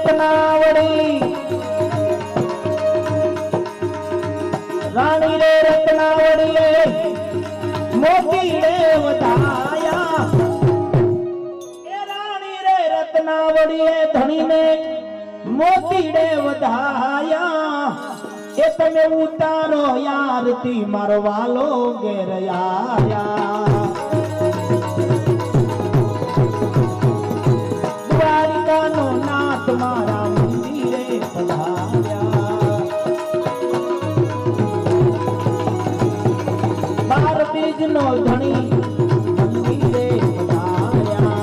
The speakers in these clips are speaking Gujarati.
રત્નાવળી રાણી રે રત્નાવળી મોતી રે વધાયા એ રાણી રે રત્નાવળી ધણી ને મોતી રે વધાયા એ તમે ઉતારો યારતી મારો વાલો ઘેર આયા દ્વારિકાનો નાથ મારા મંદિરે પધાર્યા બાર બીજનો ધણી મંદિરે પધાર્યા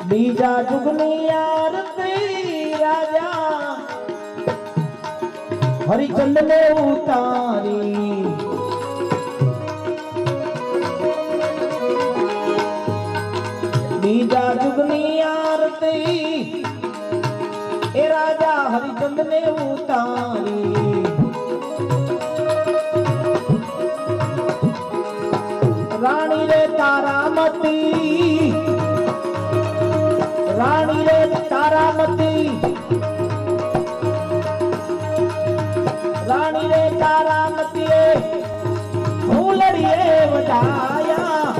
બીજા જુગની આરતી રાજા હરિચંદ ને ઉતારી બીજા જુગની આરતી એ રાજા હરિચંદ ને ઉતારી રાણી રે તારામતી રાણી રે તારામતી રાણી રે તારામતી ફૂલડીએ વધાયા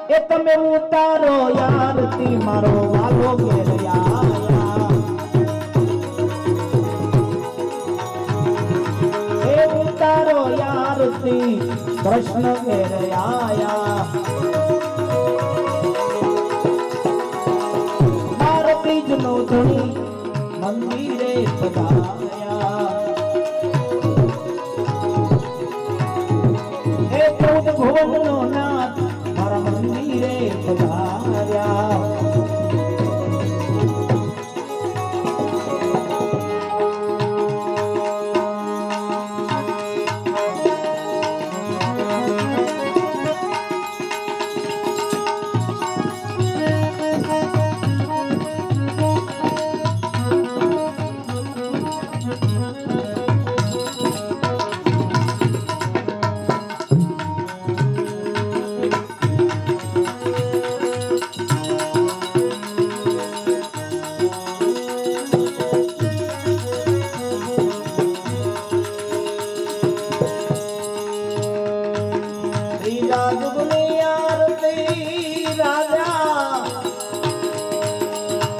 એ તમે ઉતારો યારતી મારો વાલો ઘેર આયા એ ઉતારો યારતી કૃષ્ણ ઘેર આયા નો ધણી મંદિરે પધાર્યા હે ચૌદ ભુવન નો નાથ મારા મંદિરે પધાર્યા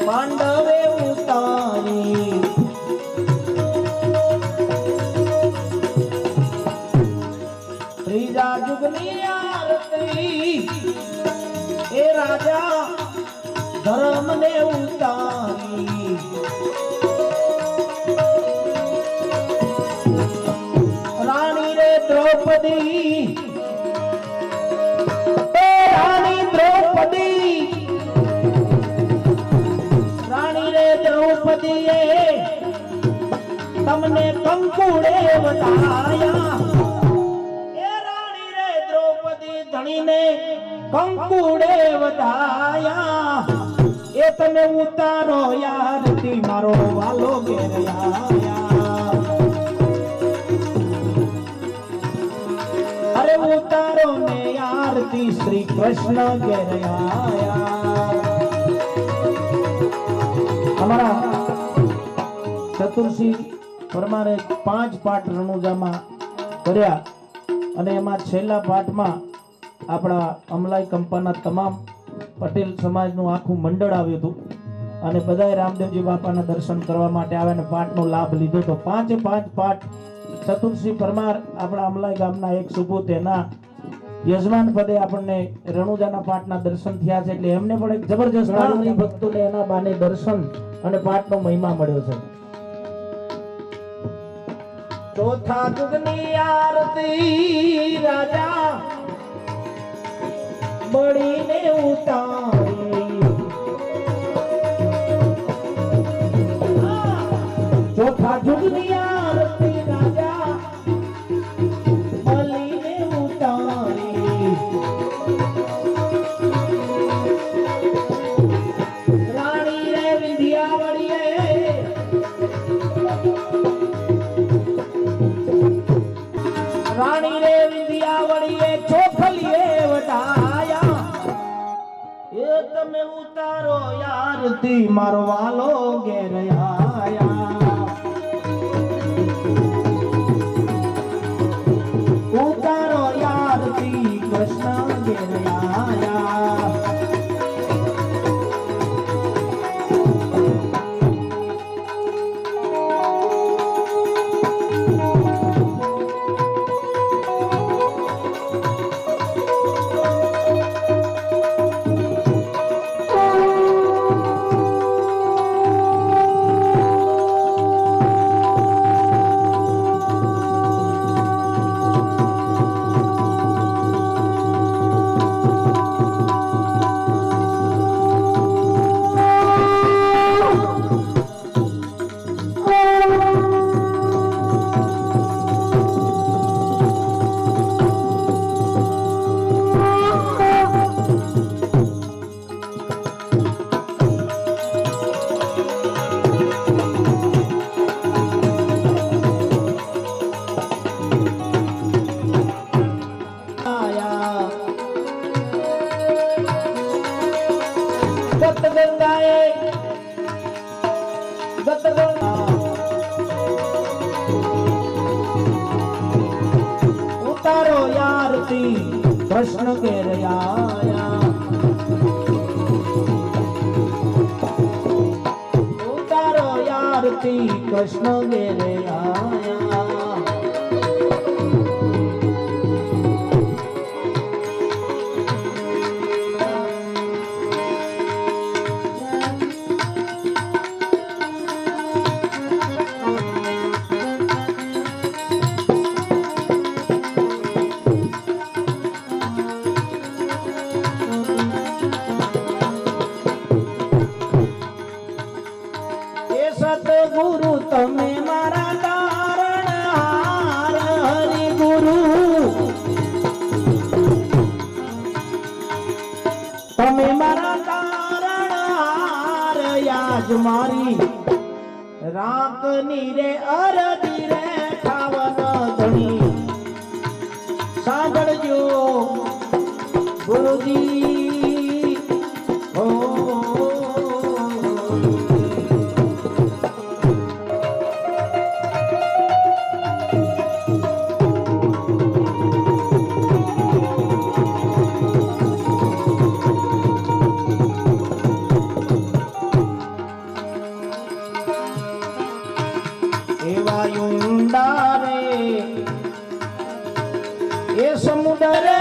પાંડવે ઉતારી ત્રીજા જુગની આરતી એ રાજા ધર્મ ને ઉતારી રાણી રે દ્રૌપદી રાણી દ્રૌપદી દ્રૌપદીએ તમને કંકુડે વધાયા એ રાણી રે દ્રૌપદી ધણીને કંકુડે વધાયા એ તમે ઉતારો યારતી મારો વાલો ઘેર આયા અરે ઉતારો ને યારતી શ્રી કૃષ્ણ ઘેર આયા हमारा चतुर्सी परमारे 5 पाठ रणुजामा कर्या अने एमां छेल्ला पाठमां आपणा अमलाई कंपाना तमाम पटेल समाजनुं आखुं मंडळ आव्युं हतुं अने बधाए रामदेवजी बापाना दर्शन करवा माटे आव्या अने पाठनो लाभ लीधो तो 5 पाठ चतुर्सी परमार आपणा अमलाई गामना एक सुपूत एना यजमान पदे आपने रणुजाना पाठना दर्शन थया छे એટલે એમને પણ એક જબરજસ્ત આનંદી ભક્તોને એના બાને દર્શન અને પાઠનો મહિમા મળ્યો છે ચોથા જુગની આરતી રાજા બળીને ઉતારી जुगनी आरती राजा बलिने उतारी रानी रे विंध्यावळीए रानी रे विंध्यावळीए ચોખલીએ વટાયા એ તમે ઉતારો આરતી મારો વાલો ઘેર આયા ઉતારો આરતી કૃષ્ણ ઘેર આયા उतारो आरती कृष्ण घेर आया उतारो आरती कृष्ण घेर आया गुरु तमे मारा तारणहार हरि गुरु तमे मारा तारणहार याज मारी राकनी रे अरदी रे खावन धणी सांभळजो गुरुजी समुद्र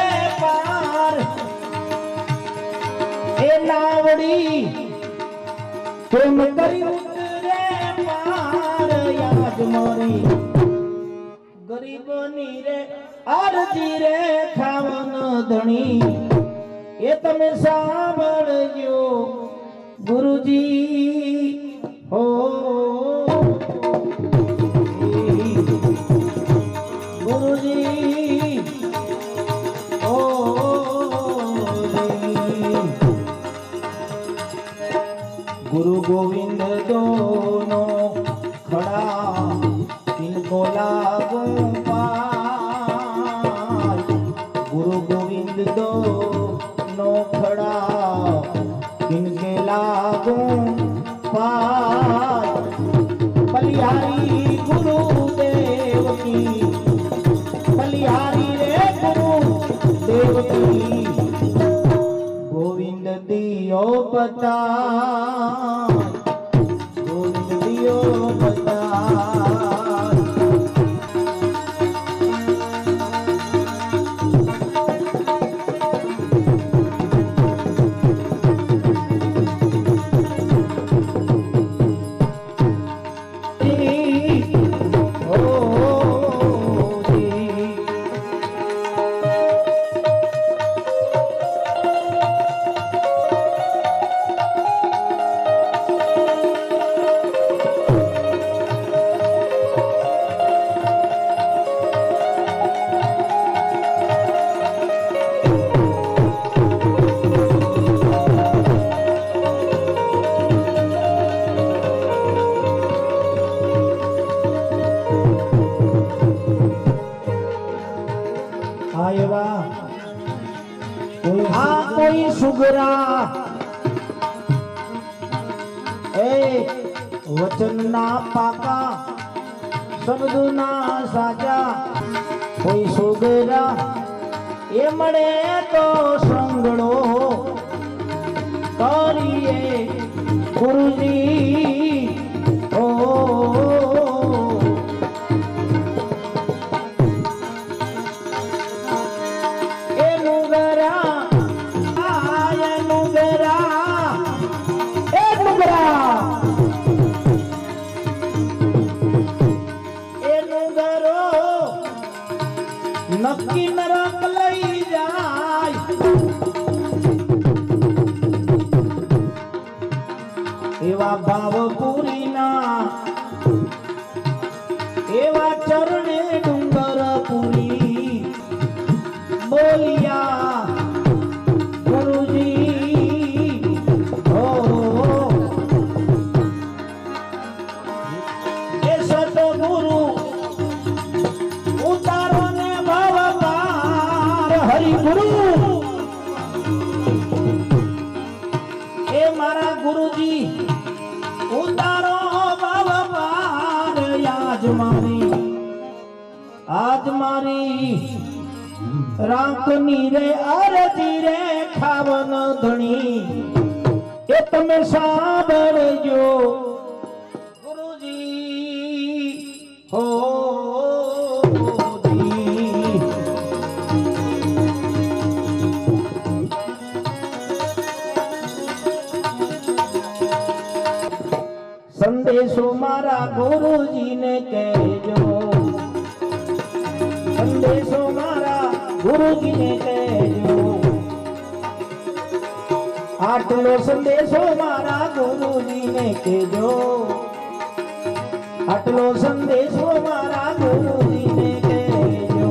पार ए नावड़ी प्रेम करी उतरे पार याद मोरी गरीबनी रे आरती रे खावन धणी ए तमे सांभळजो गुरुजी हो गुरुजी गुरु गोविंद दोनों खड़ा इनको लागू पार गुरु गोविंद दोनों खड़ा इनके लागू पार बलिहारी गुरुदेव की बलिहारी रे गुरुदेव की गोविंद दियो बता गोविंद दियो बता આ કોઈ સુગરા એ વચનના પાકા શબ્દના સાચા કોઈ સુગરા એ મળે તો સંગડો કરીએ ગુરુજી ઓ નક્કી નરક લઈ જાય એવા ભાવપુરીના એવા ચરણે ડુંગર પુરી બોલિયા ગુરુજી હો એ સતગુરુ ઉતારો ને ભવતાર હરિગુરુ એ મારા ગુરુજી ઉતારો ભવતાર આજ મારી રાંકની રે આરતી રે ખાવન ધણી એ તમે સાંભળજો ગુરુજી હો સંદેશો મારા ગુરુજીને કહેજો સંદેશો મારા ગુરુજીને કહેજો આટલો સંદેશો મારા ગુરુજીને કહેજો આટલો સંદેશો મારા ગુરુજીને કહેજો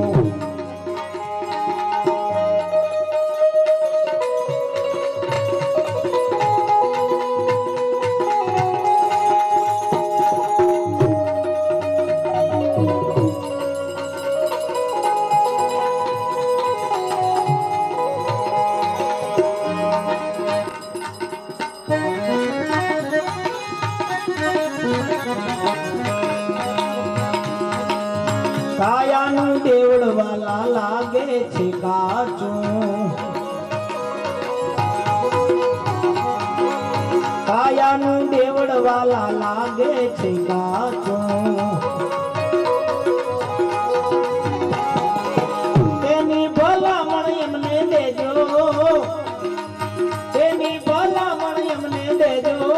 કાયાનું દેવળવાલા લાગે છે કાચું કાયાનું દેવળવાલા લાગે છે કાચું તેની ભલામણ એમને દેજો તેની ભલામણ એમને દેજો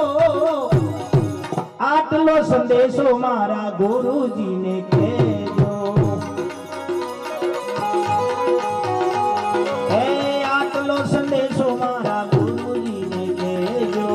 આટલો સંદેશો મારા ગુરુજીને કહેજો સંદેશો મારા ગુરુજીને કહેજો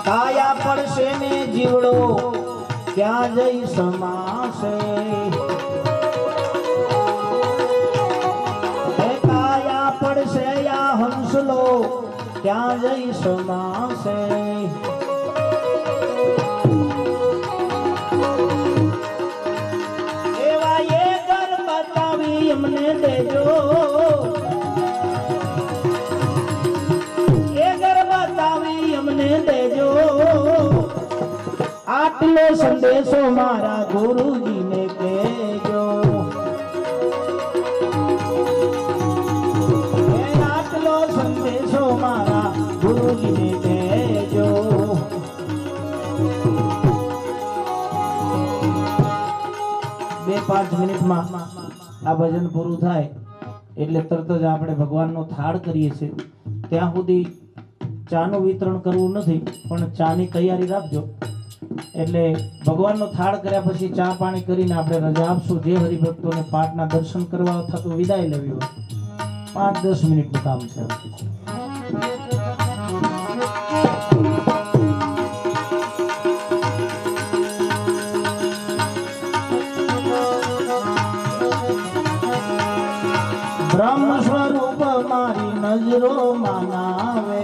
કાયા પડશે ને જીવડો ક્યાં જઈ સમાશે કાયા પડશે યા હંસલો ક્યાં જઈ સમાશે એવા એ ઘર બતાવી એમને દેજો દેજો આટલો સંદેશો મારા ગુરુજીને કહેજો આટલો સંદેશો મારા ગુરુજીને કહેજો 2-5 મિનિટમાં આ ભજન પૂરું થાય એટલે તરત જ આપણે ભગવાનનો થાળ કરીએ છીએ ત્યાં સુધી ચાનું વિતરણ કરવું નથી પણ ચાની તૈયારી રાખજો એટલે ભગવાનનો થાળ કર્યા પછી ચા પાણી કરીને આપણે રજા આપશું. જે હરિભક્તોને પાઠના દર્શન કરવા અથવા તો વિદાય લેવી હોય 5-10 મિનિટનું કામ છે. બ્રહ્મ સ્વરૂપ મારી નજરો માનાવે,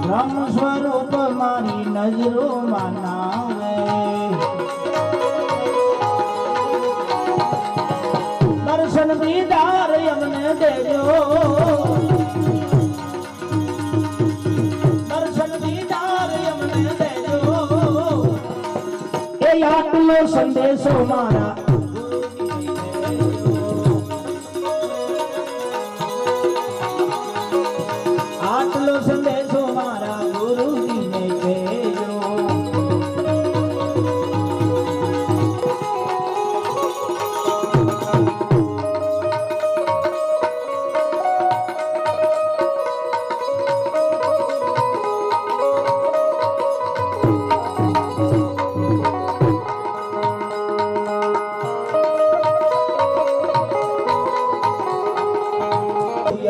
બ્રહ્મ સ્વરૂપ મારી નજરો માનાવે, દર્શન દીદાર અમને દેજો, દર્શન દીદાર અમને દેજો. એ આટલો સંદેશો મારા આટલો સંદેશો મારા ગુરુજીને કહેજો.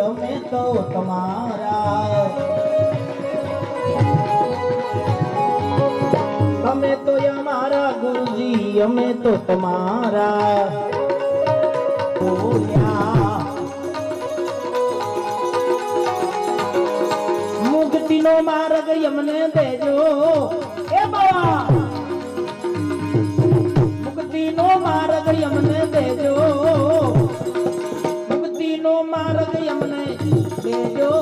અમે તો તમારા, અમે તો અમારા ગુરુજી, અમે તો તમારા. મુક્તિનો માર્ગ અમને દેજો એ બાવા, મુક્તિનો માર્ગ અમને દેજો, મુક્તિનો માર્ગ અમને દેજો.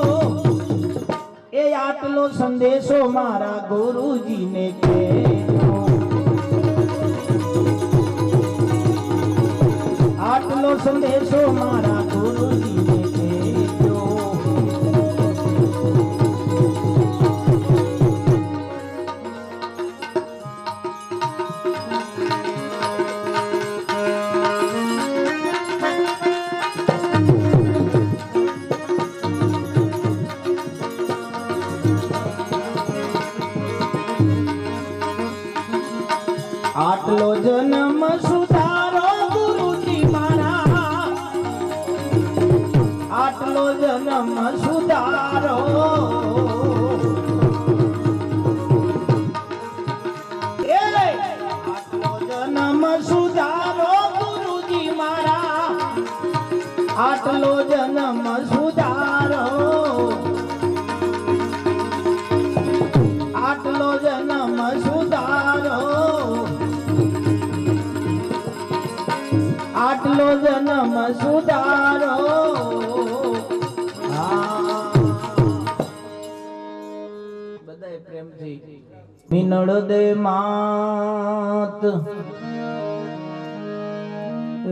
એ આટલો સંદેશો મારા ગુરુજીને કહેજો, આટલો સંદેશો મારા ગુરુજીને કહેજો. આટલો જન્મ સુધારો ગુરુજી મારા, આટલો જન્મ સુધારો, આટલો જન્મ સુધારો ગુરુજી મારા, આટલો જન્મ સુધારો, આટલો જન્મ સુધારો, આટલો જન્મ સુધારો. બધાય પ્રેમથી મિનળ દે માત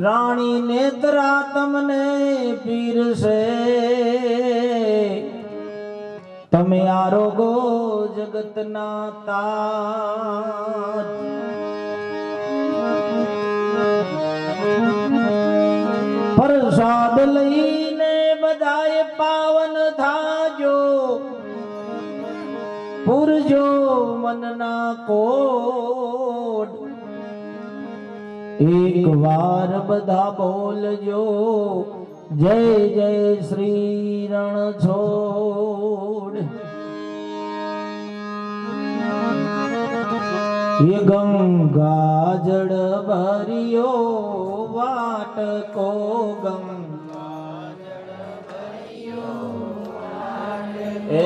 રાણી નેત્રા તમને પીરસે, તમે આરોગો જગતના તાત. પ્રસાદ લઈને બધાએ પાવન થાજો, પૂરજો મનના કોડ. એક વાર બધા બોલજો જય જય શ્રી રણછોડ. ये गंगा जड़ भरियो वाट को, गंगा जड़ भरियो ए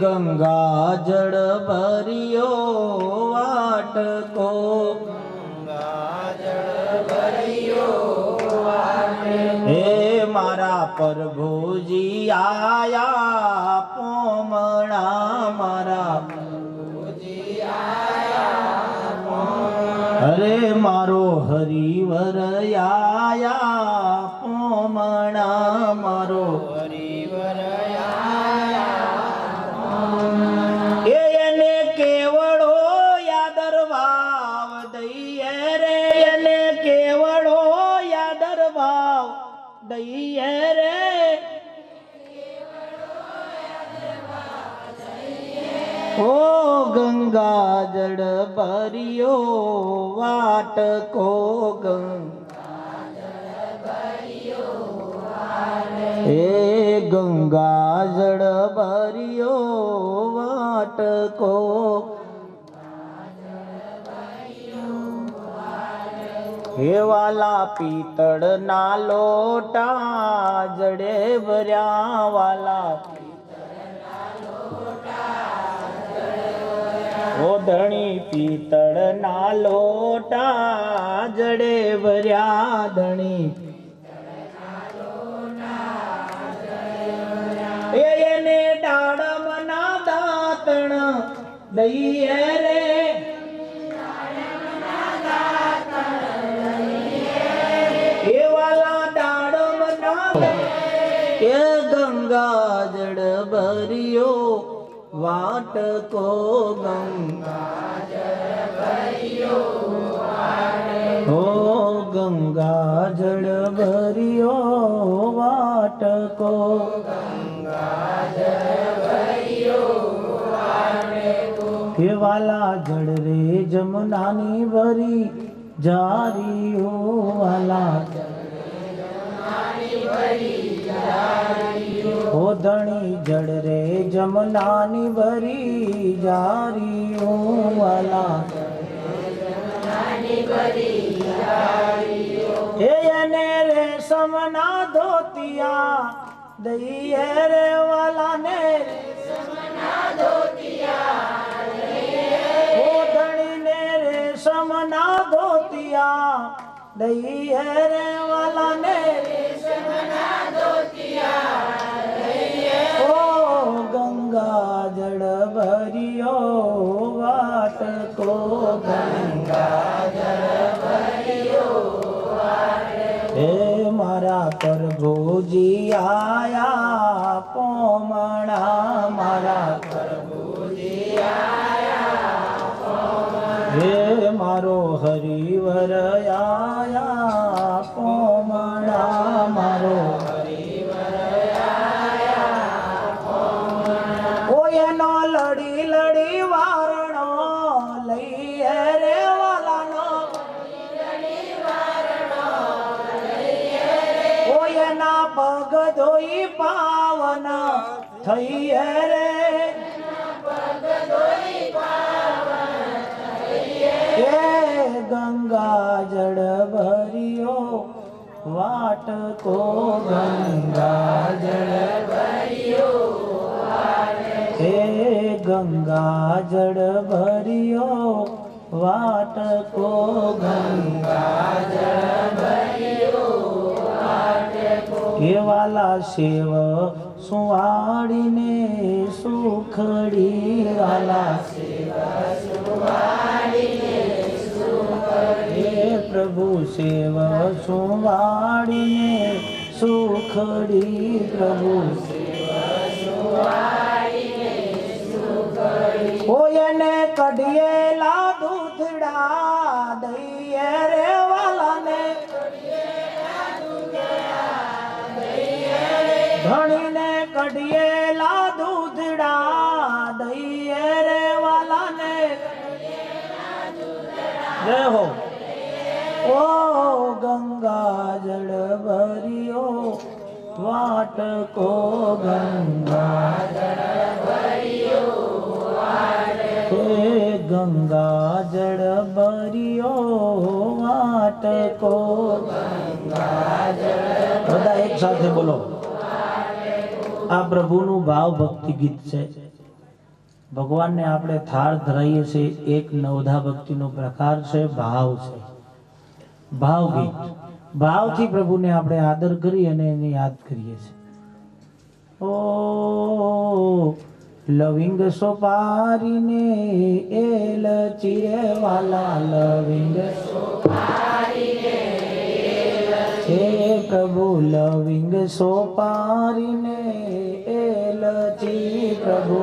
गंगा जड़ भरियो वाट को, गंगा जड़ भरियो वाट ए मारा प्रभुजी आया पोमणा, मारा अरे मारो हरिवर आया पोमणा, मारो हरिवर आया एने केवड़ो यादर भाव दईए रे, एने केवड़ो यादर भाव दईए रे, ઓ ગંગા જળ ભર્યો વાટકો હે ગંગા જળ ભર્યો વાટકો હે વાલા પિત્તળ ના લોટા જડે ભર્યા વાલા ઓ ધણી પિત્તળ ના લોટા જડે ભર્યા ધણી એને ડાળમ ના દાંતણ દઈએ રે એ વાલા ડાળમ ના એ ગંગા જળ ભર્યો વાટકો ગંગા જળ ભર્યો ઓ ગંગા જળ ભર્યો વાટકો હે વાલા જળ રે જમનાની ભરી જારીઓ વાલા ઓ ધણી જળ રે જમનાની ભરી જારીઓ વાલા હે એને રેશમના ધોતિયા દઈએ રે વાલા ને ઓ ધણી ને રેશમના ધોતિયા દઈએ રે વાલા ને ઓ ગંગા જળ ભર્યો વાટકો ગંગા જળ ભર્યો હે મારા પ્રભુજી આયા પોમણા મારા પ્રભુજી આયા હે મારો હરિવર આયા પોમણા મારો હરિવર આયા ઓ એનો લડી લડી વારણો લઈએ રે વાલાનો ઓ એના પગ ધોઈ પાવન થઈએ રે એ ગંગા જળ ભર્યો વાટકો ગંગા જળ ભર્યો હે ગંગા જળ ભર્યો વાટકો ગંગા જળ ભર્યો હે વાલા શિવ સુવાડીને સુખડી વાલા હે પ્રભુ શિવ સુવાડીને સુખડી પ્રભુ ઓ એને કઢિયેલા દૂધડા દઈએ રે વાલાને ધણીને કઢિયેલા દૂધડા દઈએ રે વાલાને જય હો ઓ ગંગા જળ ભર્યો વાટકો ગંગા જળ ભર્યો હે ગંગા જળ ભર્યો વાટકો ગંગા જળ બધા એક સાથે બોલો આ પ્રભુનું ભાવ ભક્તિ ગીત છે ભગવાનને આપણે થાળ ધરાઈએ છીએ એક નવધા ભક્તિનો પ્રકાર છે ભાવ છે ભાવ ગીત ભાવથી પ્રભુને આપણે આદર કરી અને એને યાદ કરીએ છીએ ઓ લવિંગ સોપારીને એલ ચીરે વાલા લવિંગ સોપારીને હે પ્રભુ લવિંગ સોપારીને એલ ચી પ્રભુ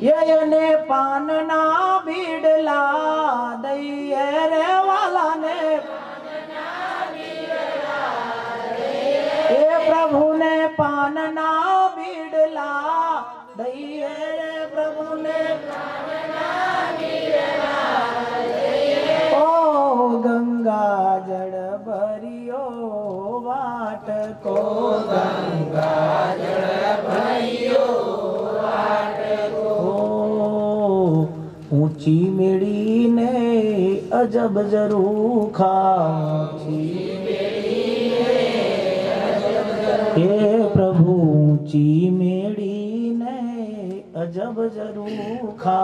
યને પાનના બીડલા દઈએ રે વાલાને એ પ્રભુને પાનના વીડલા દઈએ રે પ્રભુને ઓ ગંગા જળ ભરિયો વાટકો ગંગા જળ ભરિયો વાટકો ઊંચી મેળીને અજબ ઝરૂખા हे प्रभु ऊंची मेड़ी ने अजब ज़रूखा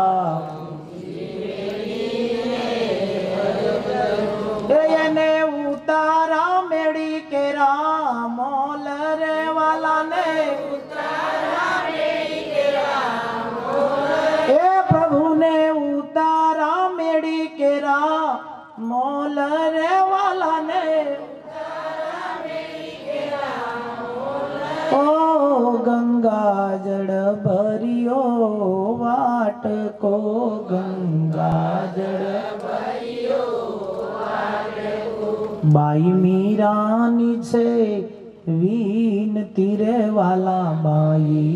ने उतारा मेड़ी के रामोल रे वाला ने हे प्रभु ने उतारा मेड़ी के रामोल रे वाला ने ओ गंगा जड़ भरियो वाटको गंगा जड़ भरियो वाटको बाई मीरानी छे विनती रे वाला बाई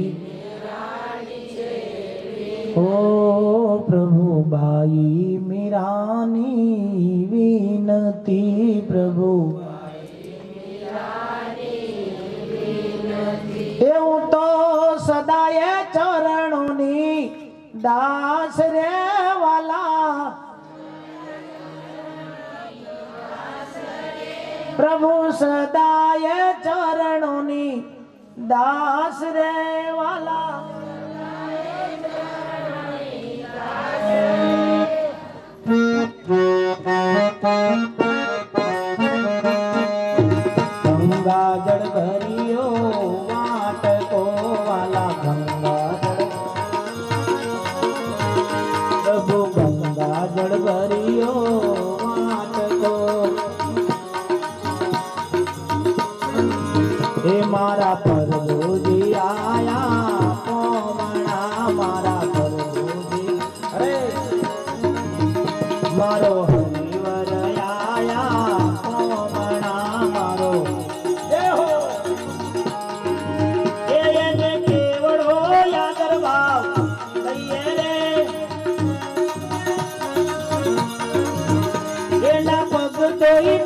ओ प्रभु बाई मीरानी विनती प्रभु એવું તો સદાય ચરણોની દાસ રે વાલા પ્રભુ સદાય ચરણોની દાસ રે વાલા ગંગા જળ ભરિયો વાટકો વાલા ગંગા જળ પ્રભુ ગંગા જળ ભરિયો વાટકો એ મારા પ્રભુજી આયા કોમણા મારા પ્રભુજી અરે મારો હરિવર આયા કોમણા મારો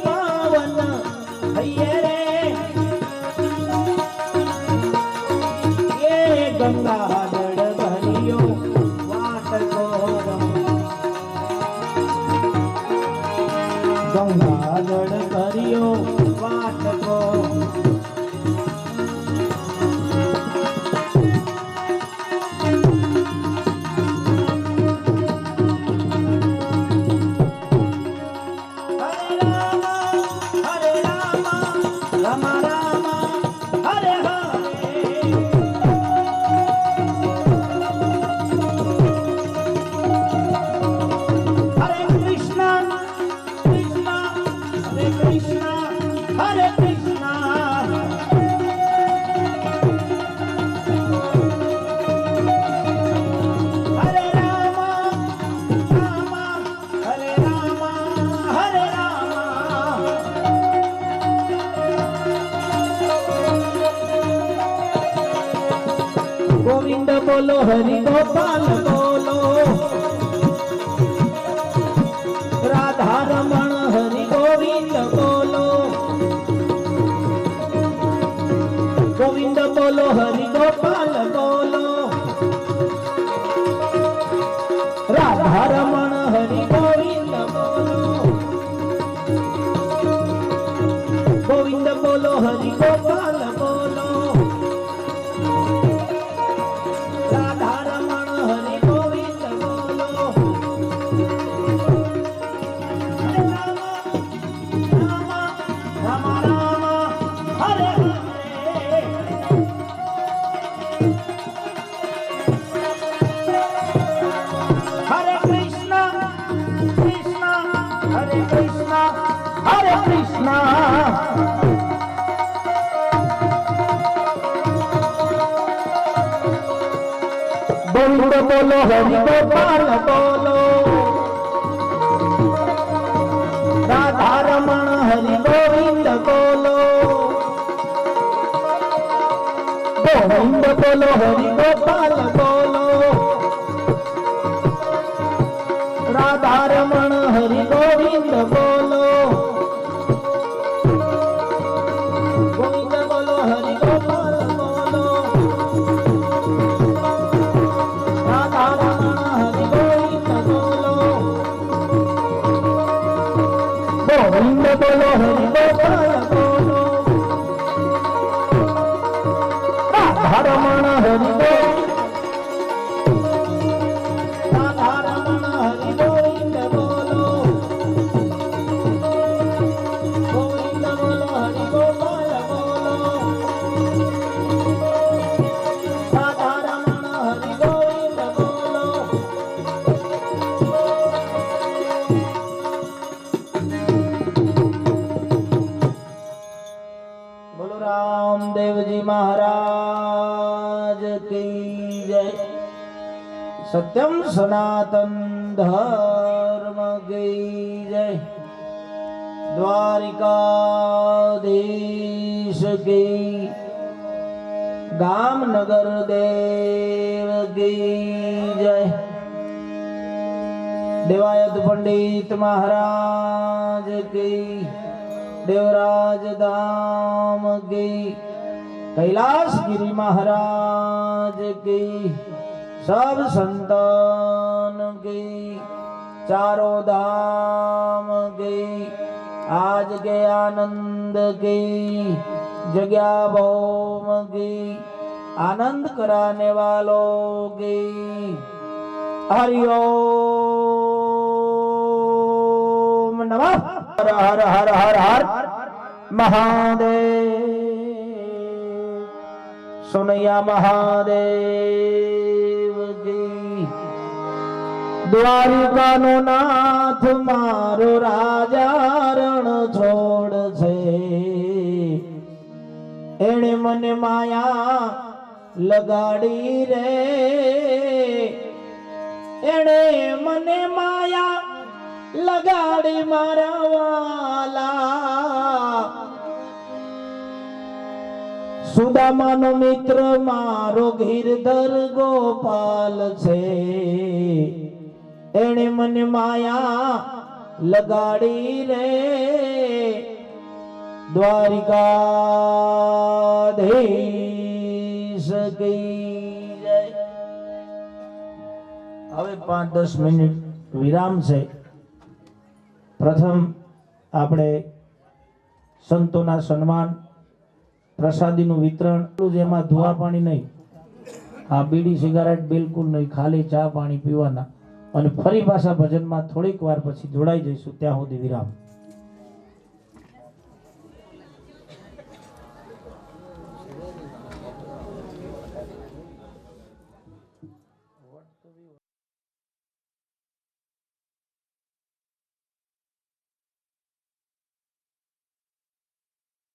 पावन भैया रे ये गंगा जड़ भरियो वाटको गंगा जड़ भरियो वाटको गोविंद बोलो हरि गोपाल बोलो राधा रमण हरि गोविंद बोलो गोविंद बोलो हरि गोपाल बोलो राधा रमण हरि गोविंद बोलो गोविंद बोलो हरि गोपाल बोलो Hare Krishna गोविंद बोलो हरि गोपाल बोलो राधा रमण हरि गोविंद बोलो गोविंद ગોવિંદ બોલો હરિ ગોપાલ બોલો રાધા રમણ હરિ ગોવિંદ બોલો ગોવિંદ બોલો હરિ ગોપાલ બોલો રાધા રમણ હરિ ગોવિંદ બોલો ગોવિંદ બોલો હરિ ગોપાલ બોલો રાધા રમણ હરિ ગોવિંદ રાધા રમણ હરિ ગોવિંદ બોલો ગોવિંદ બોલો હરિ ગોપાલ બોલો રાધા રમણ હરિ ગોવિંદ બોલો બોલો રામદેવજી મહારાજ की जय सत्यम सनातन धर्म की जय द्वारिकाधीश की गामनगर देव की जय देवायत पंडित महाराज की देवराज धाम की कैलाश गिरी महाराज की सब संतान की चारों धाम की आज के आनंद की जगह भौम की आनंद कराने वालों की हरिओम नमः हर हर हर हर हर महादेव सुनैया महादेव की द्वारिका नो नाथ मारो राजा रण छोड़ छे एणे मने माया लगाड़ी रे एणे मने माया लगाड़ी मारा वाला सुदामानो मित्र मारो गिरधर गोपाल छे एणे मने माया लगाड़ी रे द्वारिकाधीश की जय। હવે 5-10 મિનિટ વિરામ છે। પ્રથમ આપણે સંતોના સન્માન પ્રસાદીનું વિતરણ જેમાં ધુઆ પાણી નહીં આ બીડી સિગારેટ બિલકુલ નહીં ખાલી ચા પાણી પીવાના અને ફરી પાછા ભજનમાં થોડીક વાર પછી જોડાઈ જઈશું ત્યાં સુધી વિરામ।